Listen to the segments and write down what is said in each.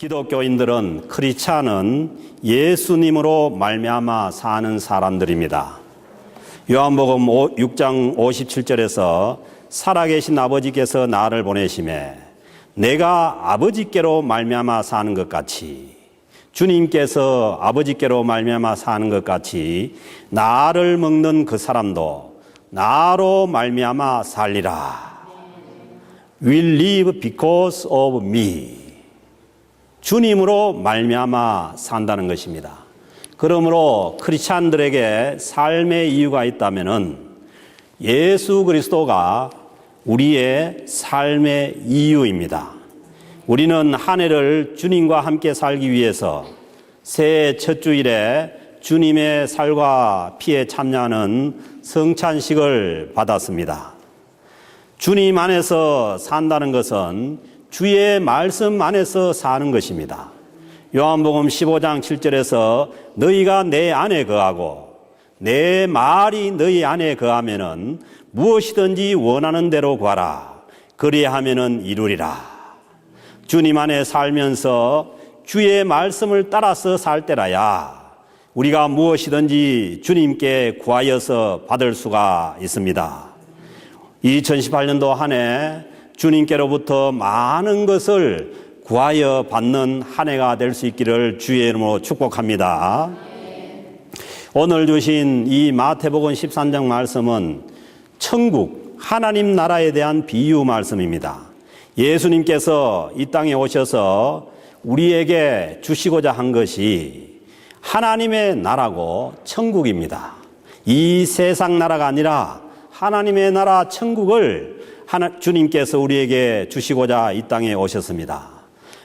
기독교인들은 크리스찬은 예수님으로 말미암아 사는 사람들입니다. 요한복음 6장 57절에서 살아계신 아버지께서 나를 보내심에 내가 아버지께로 말미암아 사는 것 같이 주님께서 아버지께로 말미암아 사는 것 같이 나를 먹는 그 사람도 나로 말미암아 살리라. Will live because of me. 주님으로 말미암아 산다는 것입니다. 그러므로 크리스찬들에게 삶의 이유가 있다면은 예수 그리스도가 우리의 삶의 이유입니다. 우리는 한 해를 주님과 함께 살기 위해서 새해 첫 주일에 주님의 살과 피에 참여하는 성찬식을 받았습니다. 주님 안에서 산다는 것은 주의 말씀 안에서 사는 것입니다. 요한복음 15장 7절에서 너희가 내 안에 거하고 내 말이 너희 안에 거하면은 무엇이든지 원하는 대로 구하라. 그리하면은 이루리라. 주님 안에 살면서 주의 말씀을 따라서 살 때라야 우리가 무엇이든지 주님께 구하여서 받을 수가 있습니다. 2018년도 한 해 주님께로부터 많은 것을 구하여 받는 한 해가 될 수 있기를 주의 이름으로 축복합니다. 오늘 주신 이 마태복음 13장 말씀은 천국, 하나님 나라에 대한 비유 말씀입니다. 예수님께서 이 땅에 오셔서 우리에게 주시고자 한 것이 하나님의 나라고 천국입니다. 이 세상 나라가 아니라 하나님의 나라 천국을 주님께서 우리에게 주시고자 이 땅에 오셨습니다.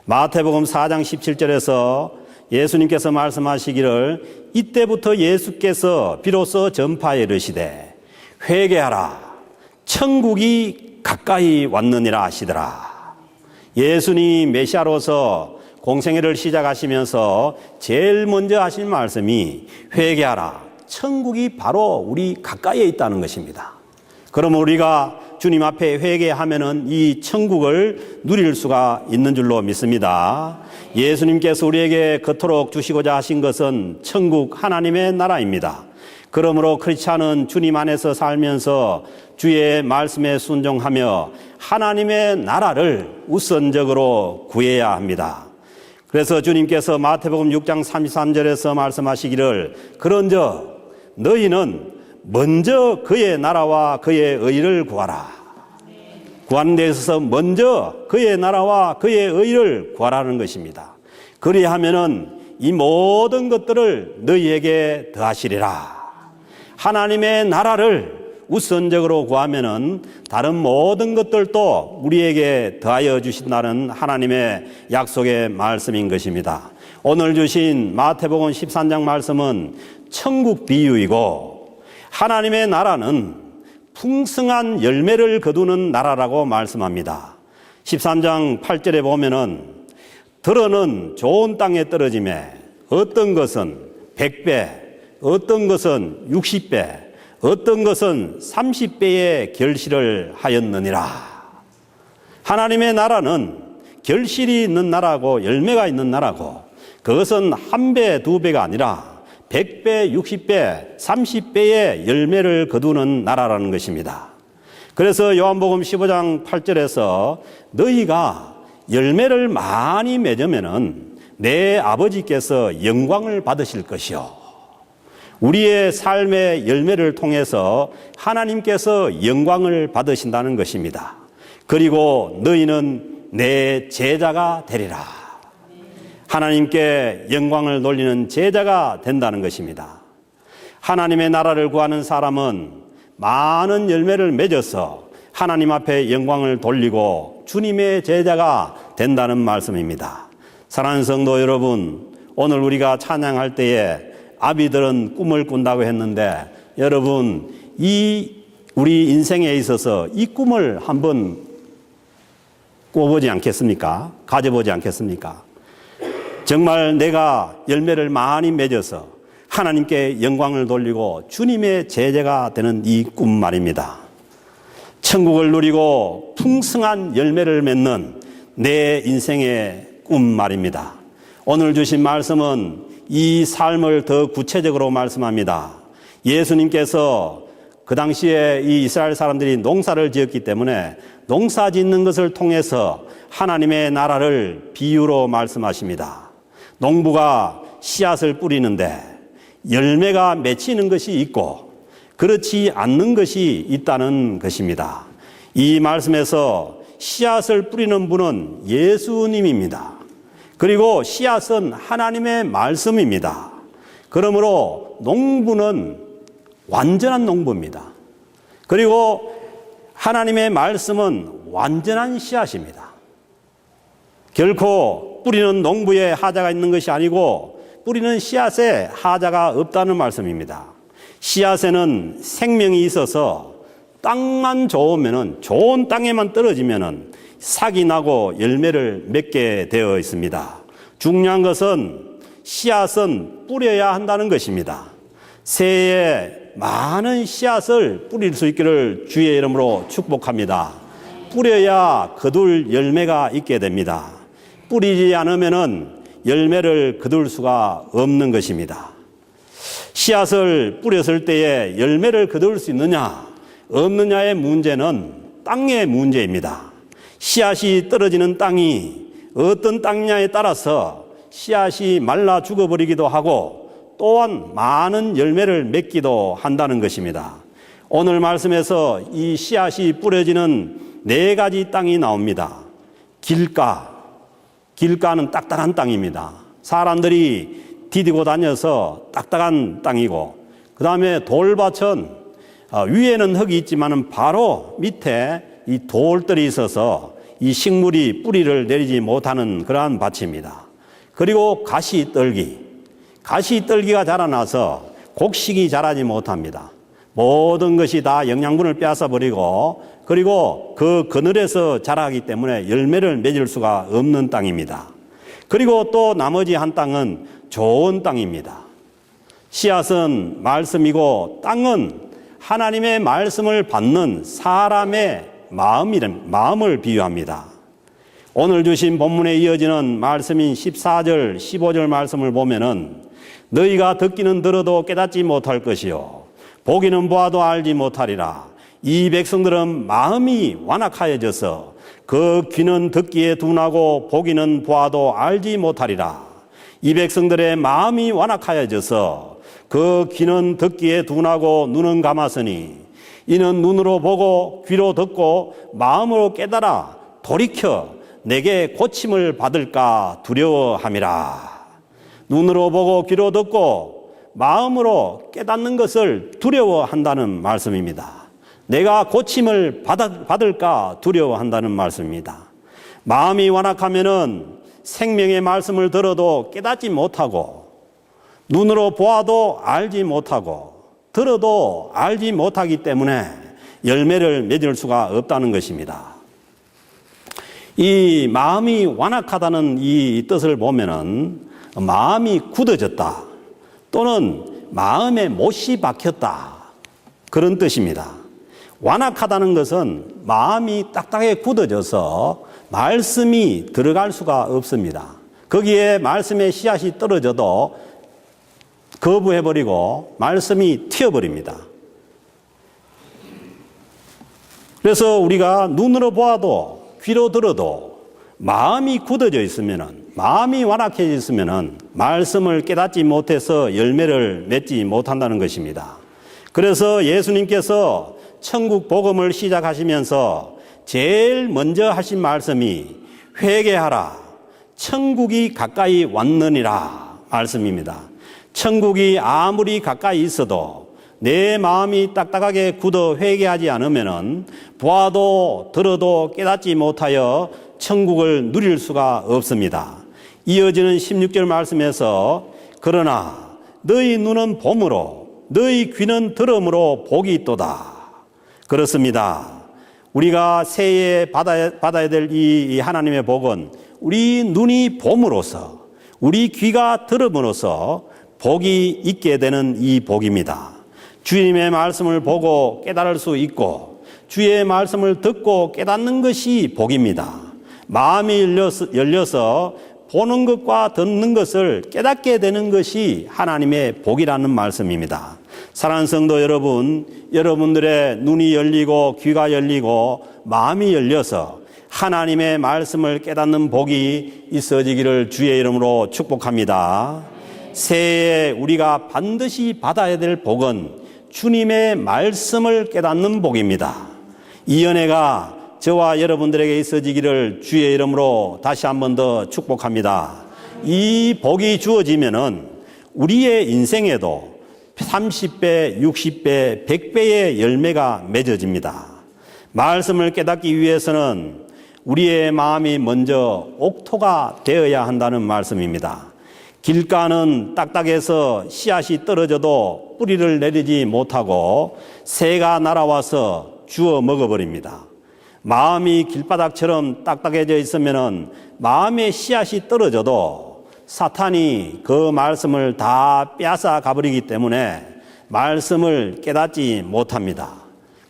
마태복음 4장 17절에서 예수님께서 말씀하시기를 이때부터 예수께서 비로소 전파에 이르시되 회개하라 천국이 가까이 왔느니라 하시더라. 예수님 메시아로서 공생애를 시작하시면서 제일 먼저 하신 말씀이 회개하라 천국이 바로 우리 가까이에 있다는 것입니다. 그러면 우리가 주님 앞에 회개하면은 이 천국을 누릴 수가 있는 줄로 믿습니다. 예수님께서 우리에게 그토록 주시고자 하신 것은 천국 하나님의 나라입니다. 그러므로 크리스찬은 주님 안에서 살면서 주의 말씀에 순종하며 하나님의 나라를 우선적으로 구해야 합니다. 그래서 주님께서 마태복음 6장 33절에서 말씀하시기를 그런즉 너희는 먼저 그의 나라와 그의 의를 구하라. 구하는 데 있어서 먼저 그의 나라와 그의 의를 구하라는 것입니다. 그리하면은 이 모든 것들을 너희에게 더하시리라. 하나님의 나라를 우선적으로 구하면은 다른 모든 것들도 우리에게 더하여 주신다는 하나님의 약속의 말씀인 것입니다. 오늘 주신 마태복음 13장 말씀은 천국 비유이고 하나님의 나라는 풍성한 열매를 거두는 나라라고 말씀합니다. 13장 8절에 보면은 들어는 좋은 땅에 떨어짐에 어떤 것은 100배, 어떤 것은 60배, 어떤 것은 30배의 결실을 하였느니라. 하나님의 나라는 결실이 있는 나라고 열매가 있는 나라고 그것은 1배, 2배가 아니라 100배, 60배, 30배의 열매를 거두는 나라라는 것입니다. 그래서 요한복음 15장 8절에서 너희가 열매를 많이 맺으면은 내 아버지께서 영광을 받으실 것이요. 우리의 삶의 열매를 통해서 하나님께서 영광을 받으신다는 것입니다. 그리고 너희는 내 제자가 되리라. 하나님께 영광을 돌리는 제자가 된다는 것입니다. 하나님의 나라를 구하는 사람은 많은 열매를 맺어서 하나님 앞에 영광을 돌리고 주님의 제자가 된다는 말씀입니다. 사랑하는 성도 여러분, 오늘 우리가 찬양할 때에 아비들은 꿈을 꾼다고 했는데 여러분 우리 인생에 있어서 이 꿈을 한번 꿔보지 않겠습니까? 가져보지 않겠습니까? 정말 내가 열매를 많이 맺어서 하나님께 영광을 돌리고 주님의 제자가 되는 이 꿈 말입니다. 천국을 누리고 풍성한 열매를 맺는 내 인생의 꿈 말입니다. 오늘 주신 말씀은 이 삶을 더 구체적으로 말씀합니다. 예수님께서 그 당시에 이 이스라엘 사람들이 농사를 지었기 때문에 농사 짓는 것을 통해서 하나님의 나라를 비유로 말씀하십니다. 농부가 씨앗을 뿌리는데 열매가 맺히는 것이 있고 그렇지 않는 것이 있다는 것입니다. 이 말씀에서 씨앗을 뿌리는 분은 예수님입니다. 그리고 씨앗은 하나님의 말씀입니다. 그러므로 농부는 완전한 농부입니다. 그리고 하나님의 말씀은 완전한 씨앗입니다. 결코 뿌리는 농부에 하자가 있는 것이 아니고 뿌리는 씨앗에 하자가 없다는 말씀입니다. 씨앗에는 생명이 있어서 땅만 좋으면은, 좋은 땅에만 떨어지면은 싹이 나고 열매를 맺게 되어 있습니다. 중요한 것은 씨앗은 뿌려야 한다는 것입니다. 새해에 많은 씨앗을 뿌릴 수 있기를 주의 이름으로 축복합니다. 뿌려야 거둘 열매가 있게 됩니다. 뿌리지 않으면은 열매를 거둘 수가 없는 것입니다. 씨앗을 뿌렸을 때에 열매를 거둘 수 있느냐 없느냐의 문제는 땅의 문제입니다. 씨앗이 떨어지는 땅이 어떤 땅이냐에 따라서 씨앗이 말라 죽어버리기도 하고 또한 많은 열매를 맺기도 한다는 것입니다. 오늘 말씀에서 이 씨앗이 뿌려지는 4가지 땅이 나옵니다. 길가는 딱딱한 땅입니다. 사람들이 디디고 다녀서 딱딱한 땅이고, 그 다음에 돌밭은 위에는 흙이 있지만 바로 밑에 이 돌들이 있어서 이 식물이 뿌리를 내리지 못하는 그러한 밭입니다. 그리고 가시떨기가 자라나서 곡식이 자라지 못합니다. 모든 것이 다 영양분을 빼앗아버리고, 그리고 그 그늘에서 자라기 때문에 열매를 맺을 수가 없는 땅입니다. 그리고 또 나머지 한 땅은 좋은 땅입니다. 씨앗은 말씀이고 땅은 하나님의 말씀을 받는 사람의 마음을 비유합니다. 오늘 주신 본문에 이어지는 말씀인 14절, 15절 말씀을 보면은 너희가 듣기는 들어도 깨닫지 못할 것이요 보기는 보아도 알지 못하리라. 이 백성들은 마음이 완악하여져서 그 귀는 듣기에 둔하고 보기는 보아도 알지 못하리라. 이 백성들의 마음이 완악하여져서 그 귀는 듣기에 둔하고 눈은 감았으니 이는 눈으로 보고 귀로 듣고 마음으로 깨달아 돌이켜 내게 고침을 받을까 두려워함이라. 눈으로 보고 귀로 듣고 마음으로 깨닫는 것을 두려워한다는 말씀입니다. 내가 고침을 받을까 두려워한다는 말씀입니다. 마음이 완악하면은 생명의 말씀을 들어도 깨닫지 못하고, 눈으로 보아도 알지 못하고, 들어도 알지 못하기 때문에 열매를 맺을 수가 없다는 것입니다. 이 마음이 완악하다는 이 뜻을 보면은 마음이 굳어졌다 또는 마음에 못이 박혔다 그런 뜻입니다. 완악하다는 것은 마음이 딱딱하게 굳어져서 말씀이 들어갈 수가 없습니다. 거기에 말씀의 씨앗이 떨어져도 거부해버리고 말씀이 튀어버립니다. 그래서 우리가 눈으로 보아도 귀로 들어도 마음이 굳어져 있으면은, 마음이 완악해져 있으면은 말씀을 깨닫지 못해서 열매를 맺지 못한다는 것입니다. 그래서 예수님께서 천국 복음을 시작하시면서 제일 먼저 하신 말씀이 회개하라, 천국이 가까이 왔느니라 말씀입니다. 천국이 아무리 가까이 있어도 내 마음이 딱딱하게 굳어 회개하지 않으면은 보아도 들어도 깨닫지 못하여 천국을 누릴 수가 없습니다. 이어지는 16절 말씀에서 그러나 너희 눈은 봄으로 너희 귀는 들음으로 복이 있도다. 그렇습니다. 우리가 새해에 받아야 될 이 하나님의 복은 우리 눈이 봄으로써, 우리 귀가 들음으로써 복이 있게 되는 이 복입니다. 주님의 말씀을 보고 깨달을 수 있고 주의 말씀을 듣고 깨닫는 것이 복입니다. 마음이 열려서 보는 것과 듣는 것을 깨닫게 되는 것이 하나님의 복이라는 말씀입니다. 사랑하는 성도 여러분, 여러분들의 눈이 열리고 귀가 열리고 마음이 열려서 하나님의 말씀을 깨닫는 복이 있어지기를 주의 이름으로 축복합니다. 새해에 우리가 반드시 받아야 될 복은 주님의 말씀을 깨닫는 복입니다. 이 은혜가 저와 여러분들에게 있어지기를 주의 이름으로 다시 한 번 더 축복합니다. 이 복이 주어지면은 우리의 인생에도 30배, 60배, 100배의 열매가 맺어집니다. 말씀을 깨닫기 위해서는 우리의 마음이 먼저 옥토가 되어야 한다는 말씀입니다. 길가는 딱딱해서 씨앗이 떨어져도 뿌리를 내리지 못하고 새가 날아와서 주워 먹어버립니다. 마음이 길바닥처럼 딱딱해져 있으면 마음의 씨앗이 떨어져도 사탄이 그 말씀을 다 빼앗아 가버리기 때문에 말씀을 깨닫지 못합니다.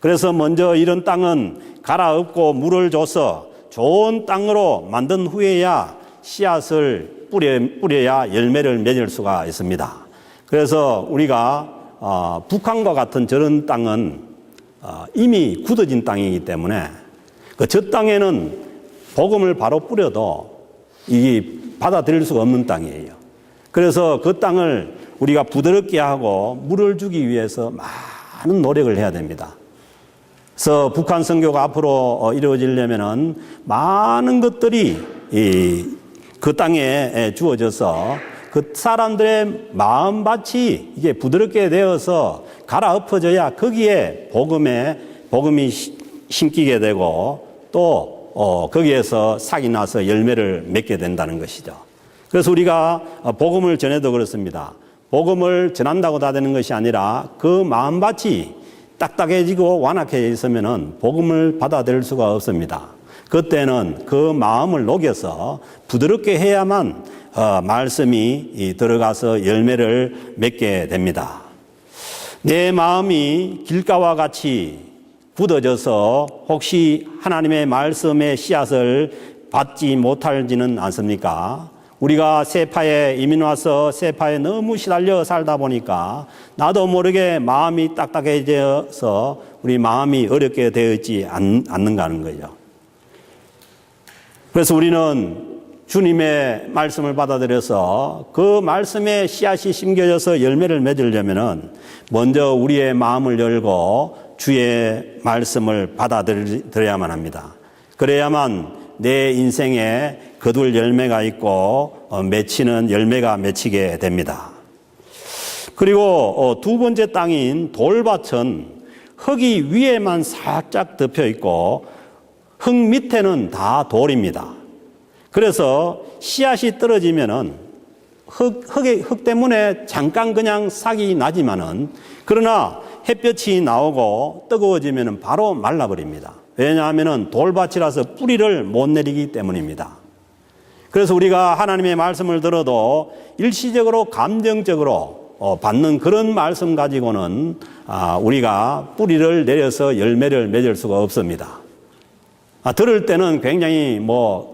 그래서 먼저 이런 땅은 갈아엎고 물을 줘서 좋은 땅으로 만든 후에야 씨앗을 뿌려야 열매를 맺을 수가 있습니다. 그래서 우리가 북한과 같은 저런 땅은 이미 굳어진 땅이기 때문에 저 땅에는 복음을 바로 뿌려도 이게 받아들일 수가 없는 땅이에요. 그래서 그 땅을 우리가 부드럽게 하고 물을 주기 위해서 많은 노력을 해야 됩니다. 그래서 북한 선교가 앞으로 이루어지려면은 많은 것들이 그 땅에 주어져서 그 사람들의 마음밭이 이게 부드럽게 되어서 갈아엎어져야 거기에 복음이 심기게 되고 또 거기에서 싹이 나서 열매를 맺게 된다는 것이죠. 그래서 우리가 복음을 전해도 그렇습니다. 복음을 전한다고 다 되는 것이 아니라 그 마음밭이 딱딱해지고 완악해져 있으면은 복음을 받아들일 수가 없습니다. 그때는 그 마음을 녹여서 부드럽게 해야만 말씀이 들어가서 열매를 맺게 됩니다. 내 마음이 길가와 같이 굳어져서 혹시 하나님의 말씀의 씨앗을 받지 못하지는 않습니까? 우리가 세파에 이민 와서 세파에 너무 시달려 살다 보니까 나도 모르게 마음이 딱딱해져서 우리 마음이 어렵게 되어 있지 않는가 하는 거죠. 그래서 우리는 주님의 말씀을 받아들여서 그 말씀에 씨앗이 심겨져서 열매를 맺으려면은 먼저 우리의 마음을 열고 주의 말씀을 받아들여야만 합니다. 그래야만 내 인생에 거둘 열매가 있고 맺히는 열매가 맺히게 됩니다. 그리고 두 번째 땅인 돌밭은 흙이 위에만 살짝 덮여 있고 흙 밑에는 다 돌입니다. 그래서 씨앗이 떨어지면은 흙 때문에 잠깐 그냥 싹이 나지만은 그러나 햇볕이 나오고 뜨거워지면은 바로 말라버립니다. 왜냐하면은 돌밭이라서 뿌리를 못 내리기 때문입니다. 그래서 우리가 하나님의 말씀을 들어도 일시적으로 감정적으로 받는 그런 말씀 가지고는 우리가 뿌리를 내려서 열매를 맺을 수가 없습니다. 들을 때는 굉장히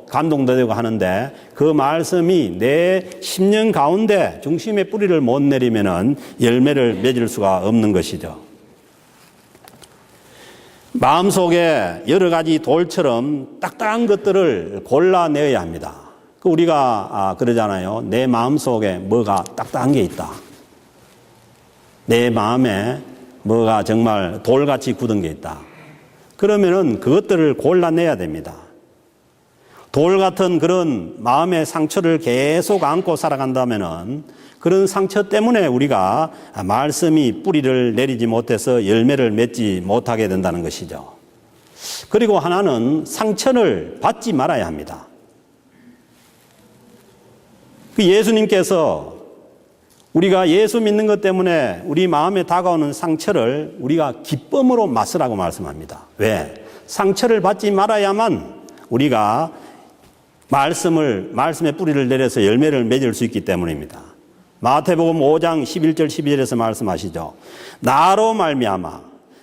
감동도 되고 하는데 그 말씀이 내 심령 가운데 중심의 뿌리를 못 내리면은 열매를 맺을 수가 없는 것이죠. 마음속에 여러 가지 돌처럼 딱딱한 것들을 골라내야 합니다. 우리가 그러잖아요. 내 마음속에 뭐가 딱딱한 게 있다. 내 마음에 뭐가 정말 돌같이 굳은 게 있다. 그러면은 그것들을 골라내야 됩니다. 돌 같은 그런 마음의 상처를 계속 안고 살아간다면은 그런 상처 때문에 우리가 말씀이 뿌리를 내리지 못해서 열매를 맺지 못하게 된다는 것이죠. 그리고 하나는 상처를 받지 말아야 합니다. 예수님께서 우리가 예수 믿는 것 때문에 우리 마음에 다가오는 상처를 우리가 기쁨으로 맞으라고 말씀합니다. 왜? 상처를 받지 말아야만 우리가 말씀의 뿌리를 내려서 열매를 맺을 수 있기 때문입니다. 마태복음 5장 11절 12절에서 말씀하시죠. 나로 말미암아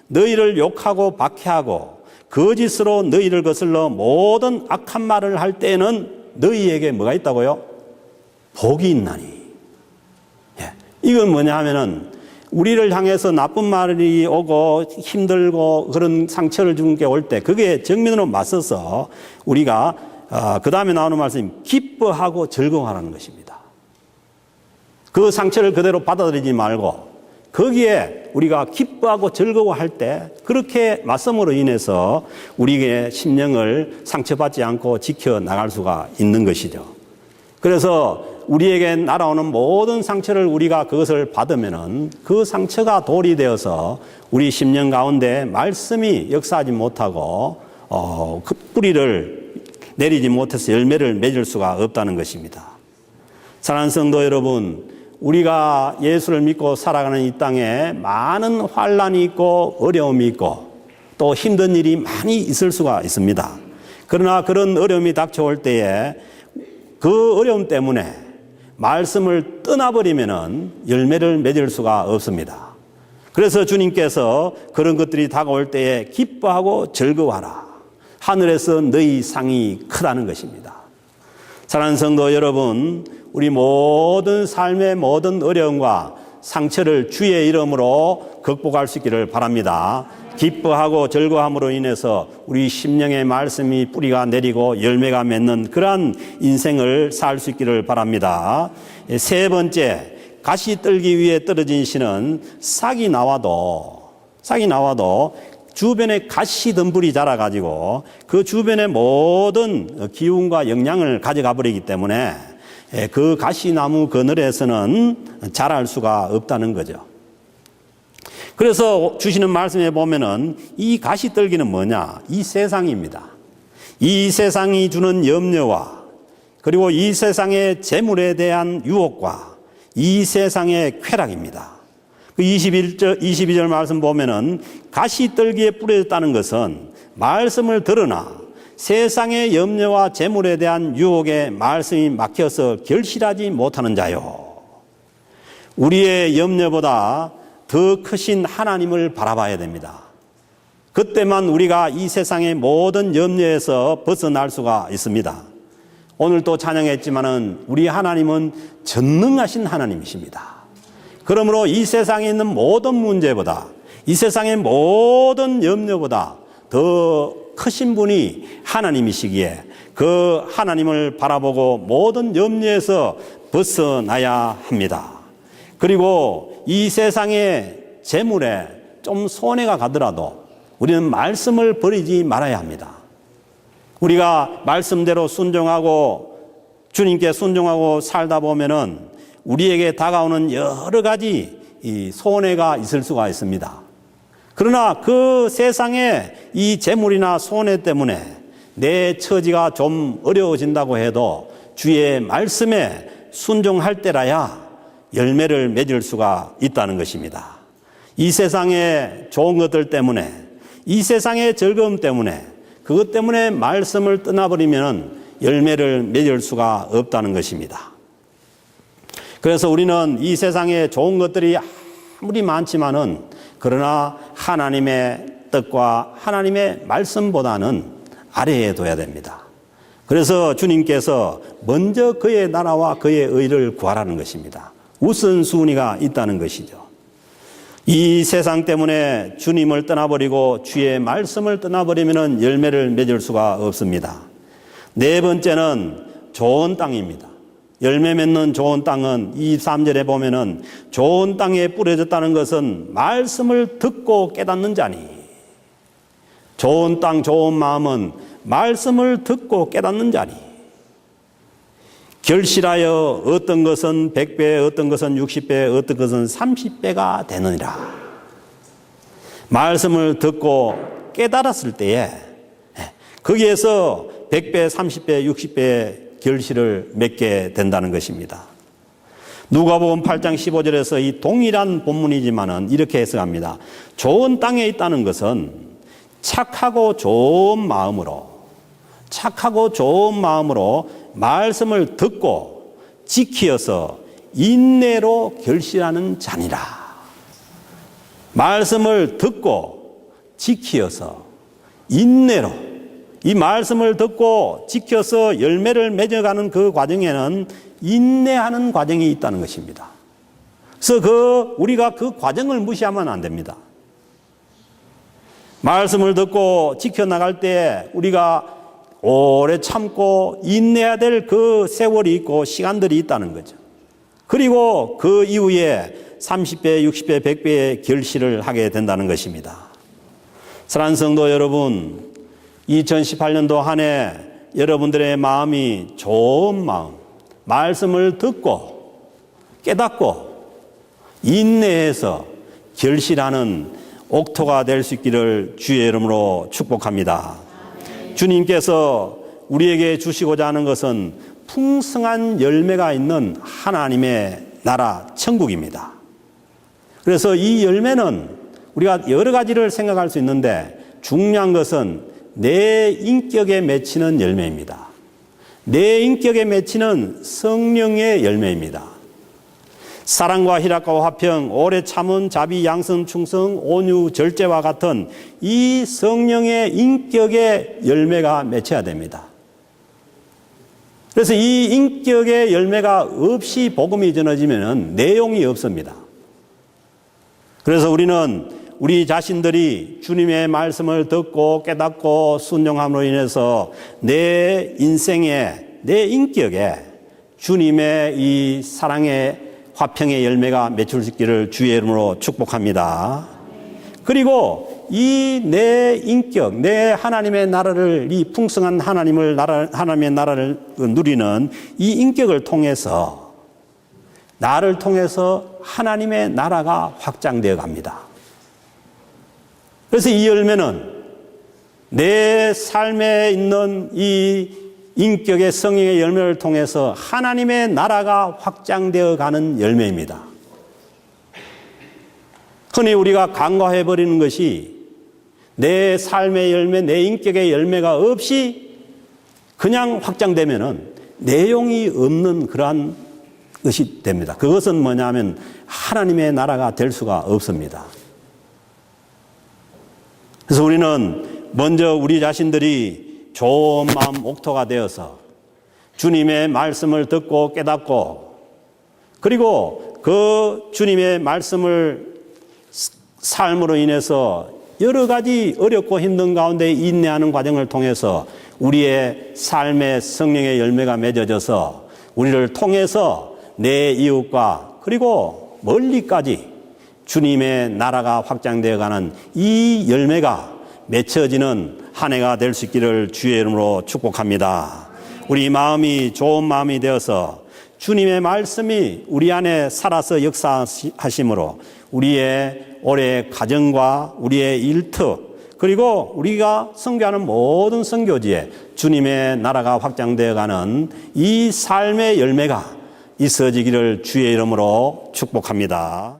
너희를 욕하고 박해하고 거짓으로 너희를 거슬러 모든 악한 말을 할 때에는 너희에게 뭐가 있다고요? 복이 있나니. 예. 이건 뭐냐 하면은 우리를 향해서 나쁜 말이 오고 힘들고 그런 상처를 주는 게 올 때 그게 정면으로 맞서서 우리가 그 다음에 나오는 말씀이 기뻐하고 즐거워하라는 것입니다. 그 상처를 그대로 받아들이지 말고 거기에 우리가 기뻐하고 즐거워할 때 그렇게 맞섬으로 인해서 우리의 심령을 상처받지 않고 지켜나갈 수가 있는 것이죠. 그래서 우리에게 날아오는 모든 상처를 우리가 그것을 받으면은 그 상처가 돌이 되어서 우리 심령 가운데 말씀이 역사하지 못하고 그 뿌리를 내리지 못해서 열매를 맺을 수가 없다는 것입니다. 사랑하는 성도 여러분, 우리가 예수를 믿고 살아가는 이 땅에 많은 환난이 있고 어려움이 있고 또 힘든 일이 많이 있을 수가 있습니다. 그러나 그런 어려움이 닥쳐올 때에 그 어려움 때문에 말씀을 떠나버리면은 열매를 맺을 수가 없습니다. 그래서 주님께서 그런 것들이 다가올 때에 기뻐하고 즐거워하라. 하늘에서 너희 상이 크다는 것입니다. 사랑하는 성도 여러분, 우리 모든 삶의 모든 어려움과 상처를 주의 이름으로 극복할 수 있기를 바랍니다. 기뻐하고 즐거움으로 인해서 우리 심령의 말씀이 뿌리가 내리고 열매가 맺는 그러한 인생을 살 수 있기를 바랍니다. 세 번째, 가시 떨기 위해 떨어진 씨는 싹이 나와도 주변에 가시 덤불이 자라가지고 그 주변의 모든 기운과 영양을 가져가 버리기 때문에 그 가시나무 그늘에서는 자랄 수가 없다는 거죠. 그래서 주시는 말씀에 보면은 이 가시떨기는 뭐냐? 이 세상입니다. 이 세상이 주는 염려와 그리고 이 세상의 재물에 대한 유혹과 이 세상의 쾌락입니다. 그 22절 말씀 보면은 가시떨기에 뿌려졌다는 것은 말씀을 들으나 세상의 염려와 재물에 대한 유혹에 말씀이 막혀서 결실하지 못하는 자요. 우리의 염려보다 더 크신 하나님을 바라봐야 됩니다. 그때만 우리가 이 세상의 모든 염려에서 벗어날 수가 있습니다. 오늘 또 찬양했지만은 우리 하나님은 전능하신 하나님이십니다. 그러므로 이 세상에 있는 모든 문제보다 이 세상의 모든 염려보다 더 크신 분이 하나님이시기에 그 하나님을 바라보고 모든 염려에서 벗어나야 합니다. 그리고 이 세상의 재물에 좀 손해가 가더라도 우리는 말씀을 버리지 말아야 합니다. 우리가 말씀대로 순종하고 주님께 순종하고 살다 보면은 우리에게 다가오는 여러 가지 이 손해가 있을 수가 있습니다. 그러나 그 세상에 이 재물이나 손해 때문에 내 처지가 좀 어려워진다고 해도 주의 말씀에 순종할 때라야 열매를 맺을 수가 있다는 것입니다. 이 세상의 좋은 것들 때문에 이 세상의 즐거움 때문에 그것 때문에 말씀을 떠나버리면 열매를 맺을 수가 없다는 것입니다. 그래서 우리는 이 세상에 좋은 것들이 아무리 많지만은 그러나 하나님의 뜻과 하나님의 말씀보다는 아래에 둬야 됩니다. 그래서 주님께서 먼저 그의 나라와 그의 의를 구하라는 것입니다. 우선순위가 있다는 것이죠. 이 세상 때문에 주님을 떠나버리고 주의 말씀을 떠나버리면 열매를 맺을 수가 없습니다. 네 번째는 좋은 땅입니다. 열매 맺는 좋은 땅은 23절에 보면은 좋은 땅에 뿌려졌다는 것은 말씀을 듣고 깨닫는 자니, 좋은 땅 좋은 마음은 말씀을 듣고 깨닫는 자니, 결실하여 어떤 것은 100배, 어떤 것은 60배, 어떤 것은 30배가 되느니라. 말씀을 듣고 깨달았을 때에 거기에서 100배, 30배, 60배 결실을 맺게 된다는 것입니다. 누가복음 8장 15절에서 이 동일한 본문이지만은 이렇게 해석합니다. 좋은 땅에 있다는 것은 착하고 좋은 마음으로 말씀을 듣고 지키어서 인내로 결실하는 자니라. 말씀을 듣고 지키어서 인내로, 이 말씀을 듣고 지켜서 열매를 맺어가는 그 과정에는 인내하는 과정이 있다는 것입니다. 그래서 우리가 그 과정을 무시하면 안 됩니다. 말씀을 듣고 지켜나갈 때 우리가 오래 참고 인내해야 될 그 세월이 있고 시간들이 있다는 거죠. 그리고 그 이후에 30배, 60배, 100배의 결실을 하게 된다는 것입니다. 사랑하는 성도 여러분, 2018년도 한 해 여러분들의 마음이 좋은 마음, 말씀을 듣고 깨닫고 인내해서 결실하는 옥토가 될 수 있기를 주의 이름으로 축복합니다. 주님께서 우리에게 주시고자 하는 것은 풍성한 열매가 있는 하나님의 나라 천국입니다. 그래서 이 열매는 우리가 여러 가지를 생각할 수 있는데 중요한 것은 내 인격에 맺히는 열매입니다. 내 인격에 맺히는 성령의 열매입니다. 사랑과 희락과 화평, 오래 참은 자비, 양선, 충성, 온유, 절제와 같은 이 성령의 인격의 열매가 맺혀야 됩니다. 그래서 이 인격의 열매가 없이 복음이 전해지면 내용이 없습니다. 그래서 우리는 우리 자신들이 주님의 말씀을 듣고 깨닫고 순종함으로 인해서 내 인생에, 내 인격에 주님의 이 사랑의 화평의 열매가 맺힐 수 있기를 주의 이름으로 축복합니다. 그리고 이 내 인격, 내 하나님의 나라를, 이 풍성한 하나님의 나라를 누리는 이 인격을 통해서 나를 통해서 하나님의 나라가 확장되어 갑니다. 그래서 이 열매는 내 삶에 있는 이 인격의 성령의 열매를 통해서 하나님의 나라가 확장되어 가는 열매입니다. 흔히 우리가 간과해버리는 것이 내 삶의 열매, 내 인격의 열매가 없이 그냥 확장되면은 내용이 없는 그러한 것이 됩니다. 그것은 뭐냐면 하나님의 나라가 될 수가 없습니다. 그래서 우리는 먼저 우리 자신들이 좋은 마음 옥토가 되어서 주님의 말씀을 듣고 깨닫고 그리고 그 주님의 말씀을 삶으로 인해서 여러 가지 어렵고 힘든 가운데 인내하는 과정을 통해서 우리의 삶의 성령의 열매가 맺어져서 우리를 통해서 내 이웃과 그리고 멀리까지 주님의 나라가 확장되어 가는 이 열매가 맺혀지는 한 해가 될 수 있기를 주의 이름으로 축복합니다. 우리 마음이 좋은 마음이 되어서 주님의 말씀이 우리 안에 살아서 역사하심으로 우리의 올해 가정과 우리의 일터 그리고 우리가 선교하는 모든 선교지에 주님의 나라가 확장되어 가는 이 삶의 열매가 있어지기를 주의 이름으로 축복합니다.